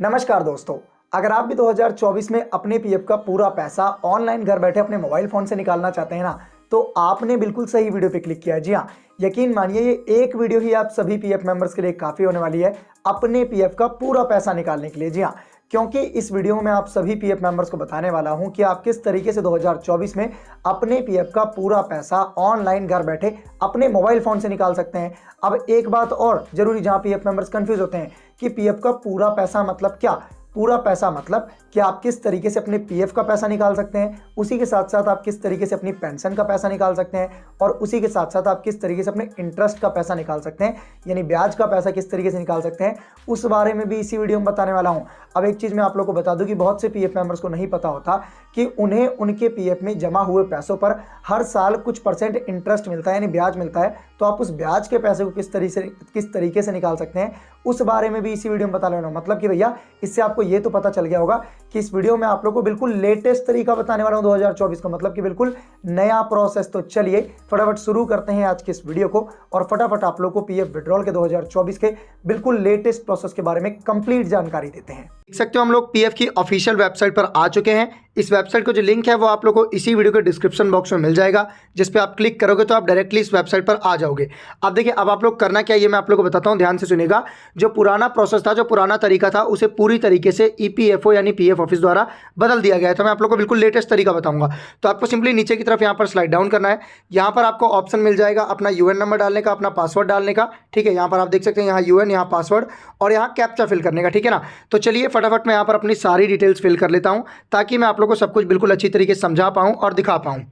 नमस्कार दोस्तों, अगर आप भी 2024 में अपने पीएफ का पूरा पैसा ऑनलाइन घर बैठे अपने मोबाइल फोन से निकालना चाहते हैं ना, तो आपने बिल्कुल सही वीडियो पे क्लिक किया है। जी हाँ, यकीन मानिए ये एक वीडियो ही आप सभी पीएफ मेंबर्स के लिए काफ़ी होने वाली है अपने पीएफ का पूरा पैसा निकालने के लिए। जी हाँ, क्योंकि इस वीडियो में मैं आप सभी पीएफ मेंबर्स को बताने वाला हूं कि आप किस तरीके से 2024 में अपने पीएफ का पूरा पैसा ऑनलाइन घर बैठे अपने मोबाइल फ़ोन से निकाल सकते हैं। अब एक बात और जरूरी, जहां पीएफ मेंबर्स कंफ्यूज होते हैं कि पीएफ का पूरा पैसा मतलब क्या। पूरा पैसा मतलब कि आप किस तरीके से अपने पीएफ का पैसा निकाल सकते हैं, उसी के साथ साथ आप किस तरीके से अपनी पेंशन का पैसा निकाल सकते हैं, और उसी के साथ साथ आप किस तरीके से अपने इंटरेस्ट का पैसा निकाल सकते हैं, यानी ब्याज का पैसा किस तरीके से निकाल सकते हैं, उस बारे में भी इसी वीडियो में बताने वाला हूं। अब एक चीज़ मैं आप लोगों को बता दूं कि बहुत से पीएफ मेंबर्स को नहीं पता होता कि उन्हें उनके पीएफ में जमा हुए पैसों पर हर साल कुछ परसेंट इंटरेस्ट मिलता है, यानी ब्याज मिलता है। तो आप उस ब्याज के पैसे को किस तरीके से निकाल सकते हैं, उस बारे में भी इसी वीडियो में बताने वाला हूं। मतलब कि भैया, इससे आपको ये तो पता चल गया होगा कि इस वीडियो में आप लोग को बिल्कुल लेटेस्ट तरीका बताने वाला हूं 2024 का, मतलब कि बिल्कुल नया प्रोसेस। तो चलिए फटाफट शुरू करते हैं आज के इस वीडियो को, और फटाफट आप लोग को पीएफ विड्रॉल के 2024 के बिल्कुल लेटेस्ट प्रोसेस के बारे में कंप्लीट जानकारी देते हैं। देख सकते हो हम लोग पीएफ की ऑफिशियल वेबसाइट पर आ चुके हैं। इस वेबसाइट का जो लिंक है वो आप लोग को इसी वीडियो के डिस्क्रिप्शन बॉक्स में मिल जाएगा, जिस पे आप क्लिक करोगे तो आप डायरेक्टली इस वेबसाइट पर आ जाओगे। अब देखिए, अब आप लोग करना क्या है ये मैं आप लोग को बताता हूँ, ध्यान से सुनिएगा। जो पुराना प्रोसेस था, जो पुराना तरीका था, उसे पूरी तरीके से ईपीएफओ यानी पीएफ ऑफिस द्वारा बदल दिया गया है। तो मैं आप लोग को बिल्कुल लेटेस्ट तरीका बताऊंगा। तो आपको सिंपली नीचे की तरफ यहाँ पर स्लाइड डाउन करना है। यहाँ पर आपको ऑप्शन मिल जाएगा अपना यूएन नंबर डालने का, अपना पासवर्ड डालने का। ठीक है, यहाँ पर आप देख सकते हैं, यहाँ यूएन, यहाँ पासवर्ड और यहाँ कैप्चा फिल करने का। ठीक है ना। तो चलिए फटाफट मैं यहाँ पर अपनी सारी डिटेल्स फिल कर लेता हूँ, ताकि मैं आप लोग को सब कुछ बिल्कुल अच्छी तरीके से समझा पाऊँ और दिखा पाऊँ।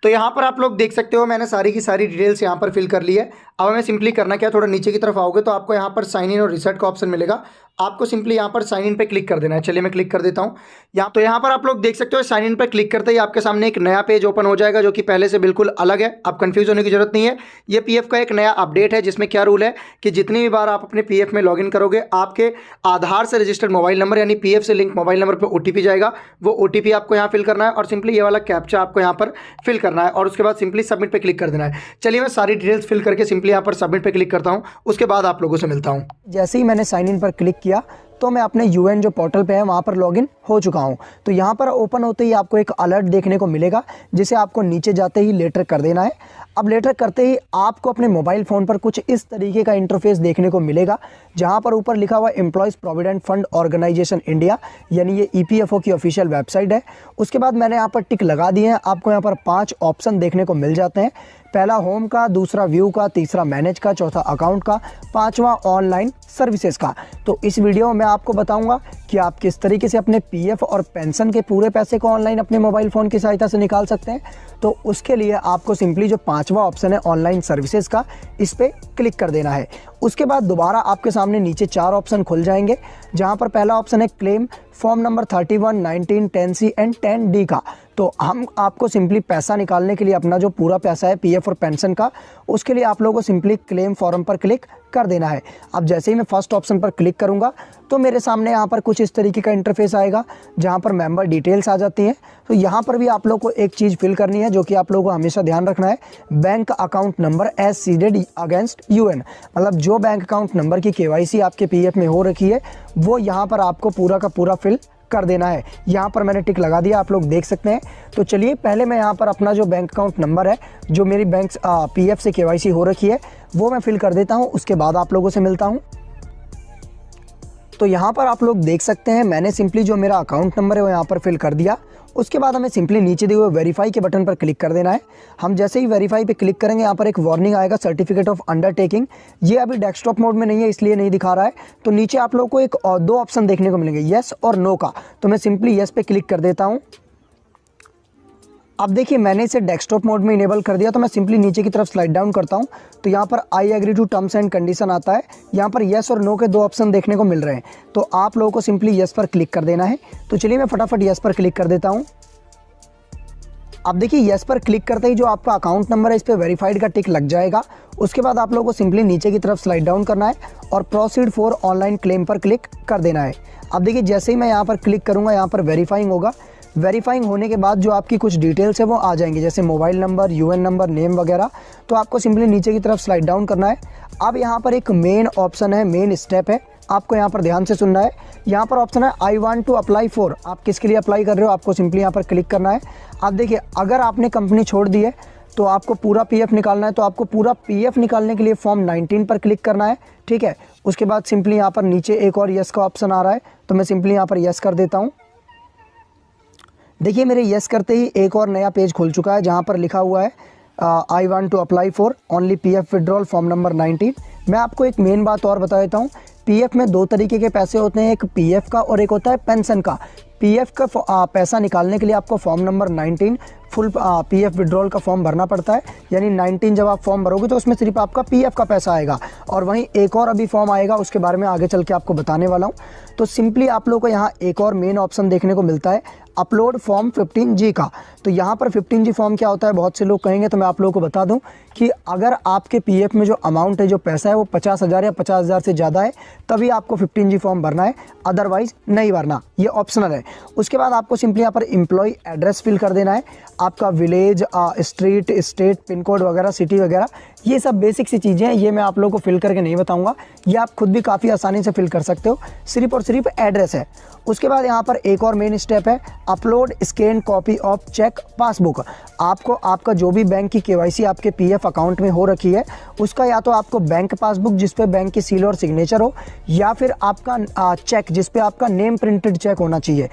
तो यहाँ पर आप लोग देख सकते हो मैंने सारी की सारी डिटेल्स यहाँ पर फिल कर ली है। अब हमें सिंपली करना क्या, थोड़ा नीचे की तरफ आओगे तो आपको यहाँ पर साइन इन और रिसेट का ऑप्शन मिलेगा। आपको सिंपली यहाँ पर साइन इन पे क्लिक कर देना है। चलिए मैं क्लिक कर देता हूँ। यहाँ पर आप लोग देख सकते हो साइन इन पर क्लिक करते ही आपके सामने एक नया पेज ओपन हो जाएगा, जो कि पहले से बिल्कुल अलग है। आप कंफ्यूज होने की जरूरत नहीं है। ये पीएफ का एक नया अपडेट है, जिसमें क्या रूल है कि जितनी भी बार आप अपने पीएफ में लॉगिन करोगे, आपके आधार से रजिस्टर्ड मोबाइल नंबर यानी पीएफ से लिंक मोबाइल नंबर पर ओटीपी जाएगा। वो ओटीपी आपको यहाँ फिल करना है और सिंपली ये वाला कैप्चा आपको यहाँ पर फिल करना है, और उसके बाद सिंपली सबमिट पे क्लिक कर देना है। चलिए मैं सारी डिटेल्स फिल करके सिंपली यहाँ पर सबमिट पे क्लिक करता हूँ, उसके बाद आप लोगों से मिलता हूँ। जैसे ही मैंने साइन इन पर क्लिक किया तो मैं अपने यूएन जो पोर्टल पे है वहाँ पर लॉगिन हो चुका हूँ। तो यहाँ पर ओपन होते ही आपको एक अलर्ट देखने को मिलेगा, जिसे आपको नीचे जाते ही लेटर कर देना है। अब लेटर करते ही आपको अपने मोबाइल फ़ोन पर कुछ इस तरीके का इंटरफेस देखने को मिलेगा, जहाँ पर ऊपर लिखा हुआ employees provident fund organisation India, यानी ये ईपीएफओ की ऑफिशियल वेबसाइट है। उसके बाद मैंने यहाँ पर टिक लगा दिए हैं। आपको यहाँ पर 5 ऑप्शन देखने को मिल जाते हैं। पहला होम का, दूसरा व्यू का, तीसरा मैनेज का, चौथा अकाउंट का, पांचवा ऑनलाइन सर्विसेज का। तो इस वीडियो में मैं आपको बताऊंगा कि आप किस तरीके से अपने पीएफ और पेंशन के पूरे पैसे को ऑनलाइन अपने मोबाइल फ़ोन की सहायता से निकाल सकते हैं। तो उसके लिए आपको सिंपली जो 5वां ऑप्शन है ऑनलाइन सर्विसेज का, इस पर क्लिक कर देना है। उसके बाद दोबारा आपके सामने नीचे 4 ऑप्शन खुल जाएंगे, जहां पर पहला ऑप्शन है claim form number 31, 19, 10C and 10D का। तो हम आपको सिंपली पैसा निकालने के लिए अपना जो पूरा पैसा है पीएफ और पेंशन का, उसके लिए आप लोगों को सिंपली क्लेम फॉर्म पर क्लिक कर देना है। अब जैसे ही मैं फर्स्ट ऑप्शन पर क्लिक करूंगा तो मेरे सामने यहाँ पर कुछ इस तरीके का इंटरफेस आएगा, जहाँ पर मेंबर डिटेल्स आ जाती हैं। तो यहाँ पर भी आप लोग को एक चीज़ फिल करनी है, जो कि आप लोगों को हमेशा ध्यान रखना है, bank account number as seeded against UAN. मतलब जो बैंक अकाउंट नंबर की केवाईसी आपके पीएफ में हो रखी है, वो यहाँ पर आपको पूरा का पूरा फिल कर देना है। यहाँ पर मैंने टिक लगा दिया, आप लोग देख सकते हैं। तो चलिए पहले मैं यहाँ पर अपना जो बैंक अकाउंट नंबर है, जो मेरी बैंक पीएफ से केवाईसी हो रखी है, वो मैं फिल कर देता हूँ। उसके बाद आप लोगों से मिलता हूँ। तो यहाँ पर आप लोग देख सकते हैं मैंने सिंपली जो मेरा अकाउंट नंबर है वो यहाँ पर फिल कर दिया। उसके बाद हमें सिंपली नीचे दिए हुए वेरीफाई के बटन पर क्लिक कर देना है। हम जैसे ही वेरीफाई पे क्लिक करेंगे, यहाँ पर एक वार्निंग आएगा सर्टिफिकेट ऑफ अंडरटेकिंग। ये अभी डेस्कटॉप मोड में नहीं है, इसलिए नहीं दिखा रहा है। तो नीचे आप लोगों को एक और 2 ऑप्शन देखने को मिलेंगे, येस और नो का। तो मैं सिंपली येस पे क्लिक कर देता हूँ। अब देखिए मैंने इसे डेस्कटॉप मोड में इनेबल कर दिया। तो मैं सिंपली नीचे की तरफ स्लाइड डाउन करता हूं, तो यहाँ पर I agree to terms and condition आता है। यहाँ पर येस और नो के 2 ऑप्शन देखने को मिल रहे हैं। तो आप लोगों को सिंपली येस पर क्लिक कर देना है। तो चलिए मैं फटाफट येस पर क्लिक कर देता हूँ। अब देखिए येस पर क्लिक करते ही जो आपका अकाउंट नंबर है, इस पर वेरीफाइड का टिक लग जाएगा। उसके बाद आप लोगों को सिंपली नीचे की तरफ स्लाइड डाउन करना है और प्रोसीड फॉर ऑनलाइन क्लेम पर क्लिक कर देना है। अब देखिए जैसे ही मैं यहाँ पर क्लिक करूँगा, यहाँ पर वेरीफाइंग होगा। वेरीफाइंग होने के बाद जो आपकी कुछ डिटेल्स है वो आ जाएंगी, जैसे mobile number, UN number, name वगैरह। तो आपको सिंपली नीचे की तरफ स्लाइड डाउन करना है। अब यहाँ पर एक मेन ऑप्शन है, मेन स्टेप है, आपको यहाँ पर ध्यान से सुनना है। यहाँ पर ऑप्शन है I want to apply for, आप किसके लिए अप्लाई कर रहे हो, आपको सिंपली यहाँ पर क्लिक करना है। आप देखिए अगर आपने कंपनी छोड़ दी है तो आपको पूरा पीएफ निकालना है, तो आपको पूरा पीएफ निकालने के लिए फॉर्म 19 पर क्लिक करना है, ठीक है। उसके बाद सिंपली यहाँ पर नीचे एक और यस का ऑप्शन आ रहा है, तो मैं सिंपली यहाँ पर यस कर देता हूँ। देखिए मेरे यस करते ही एक और नया पेज खुल चुका है जहाँ पर लिखा हुआ है I want to apply for only PF withdrawal form number 19। मैं आपको एक मेन बात और बता देता हूँ, पीएफ में दो तरीके के पैसे होते हैं, एक पीएफ का और एक होता है पेंशन का। पीएफ का पैसा निकालने के लिए आपको form number 19 full PF withdrawal का फॉर्म भरना पड़ता है, यानी 19 जब आप फॉर्म भरोगे तो उसमें सिर्फ आपका पीएफ का पैसा आएगा। और वहीं एक और अभी फॉर्म आएगा, उसके बारे में आगे चल के आपको बताने वाला हूँ। तो सिंपली आप लोगों को यहाँ एक और मेन ऑप्शन देखने को मिलता है अपलोड फॉर्म 15G का। तो यहाँ पर 15G फॉर्म क्या होता है, बहुत से लोग कहेंगे, तो मैं आप लोगों को बता दूं कि अगर आपके पीएफ में जो अमाउंट है, जो पैसा है वो 50,000 या 50,000 से ज़्यादा है तभी आपको 15G फॉर्म भरना है, अदरवाइज़ नहीं भरना, ये ऑप्शनल है। उसके बाद आपको सिंपली यहाँ पर एम्प्लॉय एड्रेस फिल कर देना है, आपका village, street, state, pin code वगैरह, सिटी वगैरह, ये सब बेसिक सी चीज़ें हैं, ये मैं आप लोगों को फिल करके नहीं बताऊंगा, ये आप खुद भी काफ़ी आसानी से फिल कर सकते हो, सिर्फ और सिर्फ एड्रेस है। उसके बाद यहाँ पर एक और मेन स्टेप है upload scan copy of cheque passbook. आपको आपका जो भी बैंक की केवाईसी आपके पीएफ अकाउंट में हो रखी है उसका या तो आपको बैंक पासबुक जिस पे बैंक की सील और सिग्नेचर हो, या फिर आपका चेक जिस पे आपका नेम प्रिंटेड चेक होना चाहिए।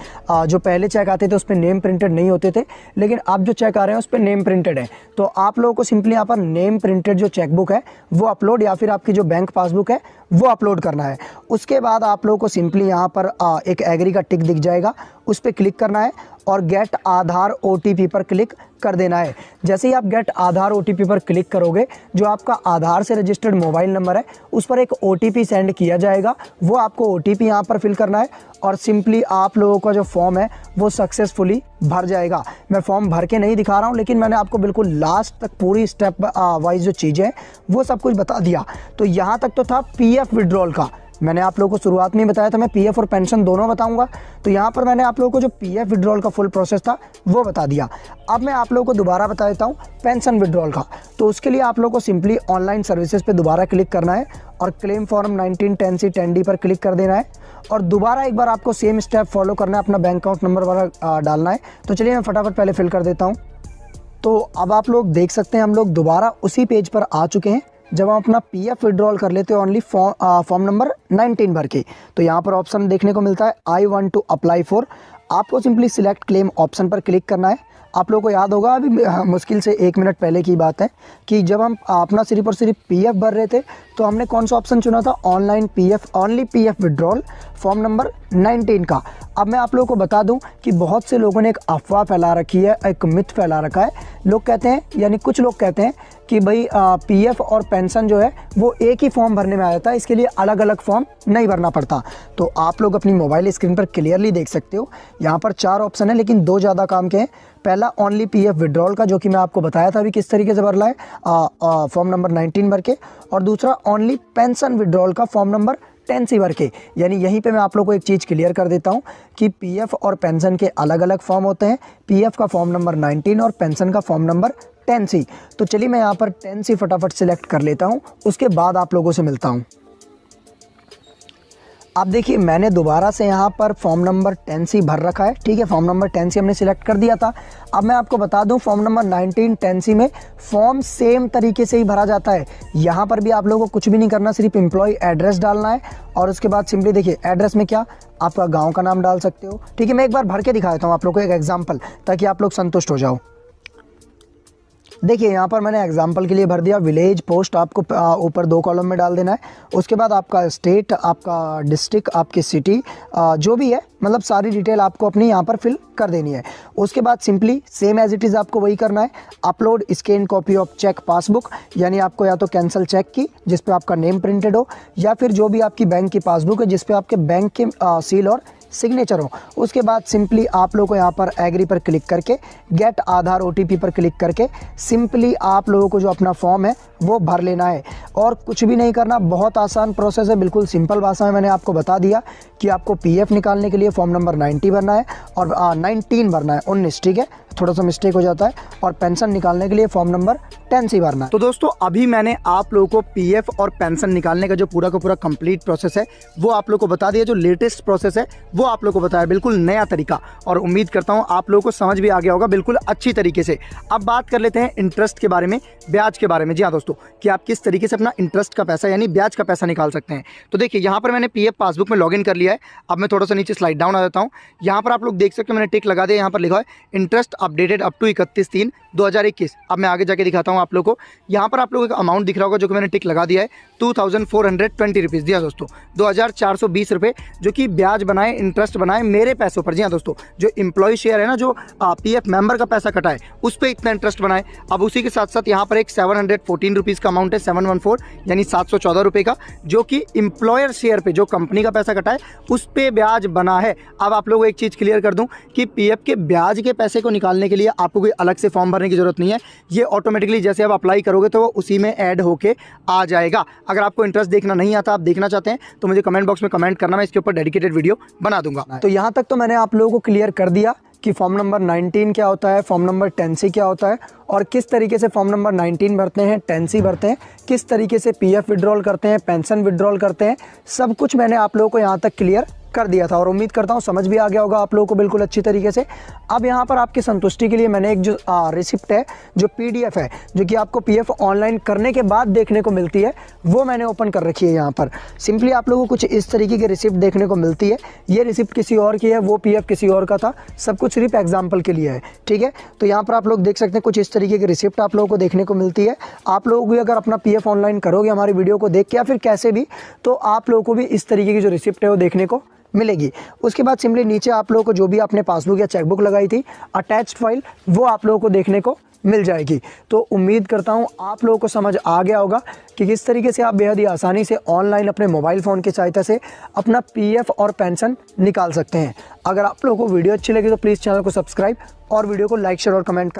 जो पहले चेक आते थे उस पर नेम प्रिंटेड नहीं होते थे, लेकिन अब जो चेक आ रहे हैं उस पर नेम प्रिंटेड है। तो आप लोगों को सिंपली यहाँ पर नेम प्रिंटेड जो चेकबुक है वो अपलोड, या फिर आपकी जो बैंक पासबुक है वो अपलोड करना है। उसके बाद आप लोगों को सिंपली यहाँ पर एक एग्री का टिक दिख जाएगा, उस पर क्लिक करना है और गेट आधार ओटीपी पर क्लिक कर देना है। जैसे ही आप गेट आधार ओटीपी पर क्लिक करोगे, जो आपका आधार से रजिस्टर्ड मोबाइल नंबर है उस पर एक ओटीपी सेंड किया जाएगा, वो आपको ओटीपी यहाँ पर फिल करना है और सिंपली आप लोगों का जो फॉर्म है वो सक्सेसफुली भर जाएगा। मैं फॉर्म भर के नहीं दिखा रहा हूँ, लेकिन मैंने आपको बिल्कुल लास्ट तक पूरी स्टेप वाइज जो चीज़ें हैं वो सब कुछ बता दिया। तो यहाँ तक तो था पीएफ विड्रॉल का, मैंने आप लोगों को शुरुआत में बताया था मैं पीएफ और पेंशन दोनों बताऊंगा। तो यहाँ पर मैंने आप लोगों को जो पीएफ विड्रॉल का फुल प्रोसेस था वो बता दिया। अब मैं आप लोगों को दोबारा बता देता हूँ पेंशन विड्रॉल का। तो उसके लिए आप लोगों को सिंपली ऑनलाइन सर्विसेज पे दोबारा क्लिक करना है और क्लेम फॉर्म 19 10C 10D पर क्लिक कर देना है और दोबारा एक बार आपको सेम स्टेप फॉलो करना है, अपना बैंक अकाउंट नंबर वाला डालना है। तो चलिए मैं फटाफट पहले फिल कर देता हूँ। तो अब आप लोग देख सकते हैं हम लोग दोबारा उसी पेज पर आ चुके हैं जब हम अपना पीएफ विड्रॉल कर लेते हैं ओनली फॉर्म नंबर 19 भर के। तो यहाँ पर ऑप्शन देखने को मिलता है I want to apply for, आपको सिंपली सिलेक्ट क्लेम ऑप्शन पर क्लिक करना है। आप लोगों को याद होगा अभी मुश्किल से 1 मिनट पहले की बात है कि जब हम अपना सिर्फ और सिर्फ पीएफ भर रहे थे तो हमने कौन सा ऑप्शन चुना था, online PF only PF withdrawal form number 19 का। अब मैं आप लोगों को बता दूं कि बहुत से लोगों ने एक अफवाह फैला रखी है, एक मिथ फैला रखा है। लोग कहते हैं, यानी कुछ लोग कहते हैं कि भाई पीएफ और पेंशन जो है वो एक ही फॉर्म भरने में आ जाता है, इसके लिए अलग अलग फॉर्म नहीं भरना पड़ता। तो आप लोग अपनी मोबाइल स्क्रीन पर क्लियरली देख सकते हो, यहाँ पर 4 ऑप्शन है लेकिन 2 ज़्यादा काम के हैं। पहला ओनली पीएफ विड्रॉल का, जो कि मैं आपको बताया था अभी किस तरीके से भरना है फॉर्म नंबर 19 भर के, और दूसरा ओनली पेंशन विड्रॉल का फॉर्म नंबर 10C भर के। यानी यहीं पे मैं आप लोगों को एक चीज़ क्लियर कर देता हूं कि पीएफ और पेंशन के अलग अलग फॉर्म होते हैं, पीएफ का फॉर्म नंबर 19 और पेंशन का फॉर्म नंबर 10C। तो चलिए मैं यहाँ पर 10C फटाफट सिलेक्ट कर लेता हूँ, उसके बाद आप लोगों से मिलता हूँ। अब देखिए मैंने दोबारा से यहाँ पर फॉर्म नंबर 10C भर रखा है, ठीक है। फॉर्म नंबर 10C हमने सिलेक्ट कर दिया था। अब मैं आपको बता दूं फॉर्म नंबर 19 10C में फॉर्म सेम तरीके से ही भरा जाता है। यहाँ पर भी आप लोगों को कुछ भी नहीं करना, सिर्फ एम्प्लॉय एड्रेस डालना है और उसके बाद सिंपली देखिए एड्रेस में क्या आपका गाँव का नाम डाल सकते हो, ठीक है। मैं एक बार भर के दिखा देता हूँ आप लोग को एक एग्जाम्पल, ताकि आप लोग संतुष्ट हो जाओ। देखिए यहाँ पर मैंने एग्जाम्पल के लिए भर दिया विलेज, पोस्ट आपको ऊपर 2 कॉलम में डाल देना है। उसके बाद आपका स्टेट, आपका डिस्ट्रिक्ट, आपकी सिटी, जो भी है मतलब सारी डिटेल आपको अपनी यहाँ पर फिल कर देनी है। उसके बाद simply same as it is आपको वही करना है, upload scan copy of cheque passbook, यानी आपको या तो कैंसिल चेक की जिस पे आपका नेम प्रिंटेड हो, या फिर जो भी आपकी बैंक की पासबुक है जिस पे आपके बैंक के सील और सिग्नेचर हो। उसके बाद सिंपली आप लोगों को यहाँ पर एग्री पर क्लिक करके गेट आधार ओटीपी पर क्लिक करके सिंपली आप लोगों को जो अपना फॉर्म है वो भर लेना है और कुछ भी नहीं करना। बहुत आसान प्रोसेस है, बिल्कुल सिंपल भाषा में मैंने आपको बता दिया कि आपको पीएफ निकालने के लिए फॉर्म नंबर 90 भरना है और 19 भरना है, 19, ठीक है। थोड़ा सा मिस्टेक हो जाता है। और पेंशन निकालने के लिए फॉर्म नंबर 10C भरना है। तो दोस्तों अभी मैंने आप लोगों को पीएफ और पेंशन निकालने का जो पूरा का पूरा कंप्लीट प्रोसेस है वो आप लोगों को बता दिया। जो लेटेस्ट प्रोसेस है वो आप लोगों को बताया, बिल्कुल नया तरीका, और उम्मीद करता हूं आप लोगों को समझ भी आ गया होगा बिल्कुल अच्छी तरीके से। अब बात कर लेते हैं इंटरेस्ट के बारे में, ब्याज के बारे में। जी हाँ दोस्तों, कि आप किस तरीके से अपना इंटरेस्ट का पैसा यानी ब्याज का पैसा निकाल सकते हैं। तो देखिए यहाँ पर मैंने पीएफ पासबुक में लॉगिन कर लिया है। अब मैं थोड़ा सा नीचे स्लाइड डाउन आ जाता हूँ। यहाँ पर आप लोग देख सकते हैं मैंने टिक लगा दिया, यहाँ पर लिखा है इंटरेस्ट अपडेटेड अप टू 31/3/2021। अब मैं आगे जाके दिखाता हूँ आप लोग को। यहाँ पर आप लोगों को अमाउंट दिख रहा होगा जो कि मैंने टिक लगा दिया है 2420 रुपीज़। जी हाँ दोस्तों, 2420 रुपये जो कि ब्याज बनाए, इंटरेस्ट बनाए मेरे पैसों पर। जी हाँ दोस्तों, जो एम्प्लॉय शेयर है ना, जो पीएफ मेंबर का पैसा कटा है उस पर इतना इंटरेस्ट बनाए। अब उसी के साथ साथ यहाँ पर एक 714 रुपीज़ का अमाउंट है, 714 यानी 714 रुपये का, जो कि एम्प्लॉयर शेयर पे जो कंपनी का पैसा कटा है उस पर ब्याज बना है। अब आप लोगों को एक चीज़ क्लियर कर दूं कि पीएफ के ब्याज के पैसे को निकालने के लिए आपको कोई अलग से फॉर्म भरने की जरूरत नहीं है। ये ऑटोमेटिकली जैसे आप अप्लाई करोगे तो वो उसी में ऐड होके आ जाएगा। अगर आपको इंटरेस्ट देखना नहीं आता, आप देखना चाहते हैं तो मुझे कमेंट बॉक्स में कमेंट करना, मैं इसके ऊपर डेडिकेटेड वीडियो बना दूंगा। तो यहाँ तक तो मैंने आप लोगों को क्लियर कर दिया कि फॉर्म नंबर 19 क्या होता है, फॉर्म नंबर 10C क्या होता है, और किस तरीके से फॉर्म नंबर 19 भरते हैं, 10C भरते हैं, किस तरीके से पीएफ विड्रॉल करते हैं, पेंशन विड्रॉल करते हैं, सब कुछ मैंने आप लोगों को यहाँ तक क्लियर कर दिया था। और उम्मीद करता हूँ समझ भी आ गया होगा आप लोगों को बिल्कुल अच्छी तरीके से। अब यहाँ पर आपकी संतुष्टि के लिए मैंने एक जो रिसिप्ट है, जो PDF है, जो कि आपको पीएफ ऑनलाइन करने के बाद देखने को मिलती है, वो मैंने ओपन कर रखी है। यहाँ पर सिंपली आप लोगों को कुछ इस तरीके की रिसिप्ट देखने को मिलती है। ये रिसिप्ट किसी और की है, वो पीएफ किसी और का था, सब कुछ सिर्फ एग्जाम्पल के लिए है, ठीक है। तो यहाँ पर आप लोग देख सकते हैं कुछ इस तरीके की रिसिप्ट आप लोगों को देखने को मिलती है। आप लोग भी अगर अपना पीएफ ऑनलाइन करोगे हमारी वीडियो को देख के या फिर कैसे भी, तो आप लोगों को भी इस तरीके की जो रिसिप्ट है वो देखने को मिलेगी। उसके बाद सिंपली नीचे आप लोगों को जो भी आपने पासबुक या चेकबुक लगाई थी, अटैच्ड फाइल, वो आप लोगों को देखने को मिल जाएगी। तो उम्मीद करता हूँ आप लोगों को समझ आ गया होगा कि किस तरीके से आप बेहद ही आसानी से ऑनलाइन अपने मोबाइल फ़ोन की सहायता से अपना पीएफ और पेंशन निकाल सकते हैं। अगर आप लोगों को वीडियो अच्छी लगी तो प्लीज़ चैनल को सब्सक्राइब और वीडियो को लाइक, शेयर और कमेंट कर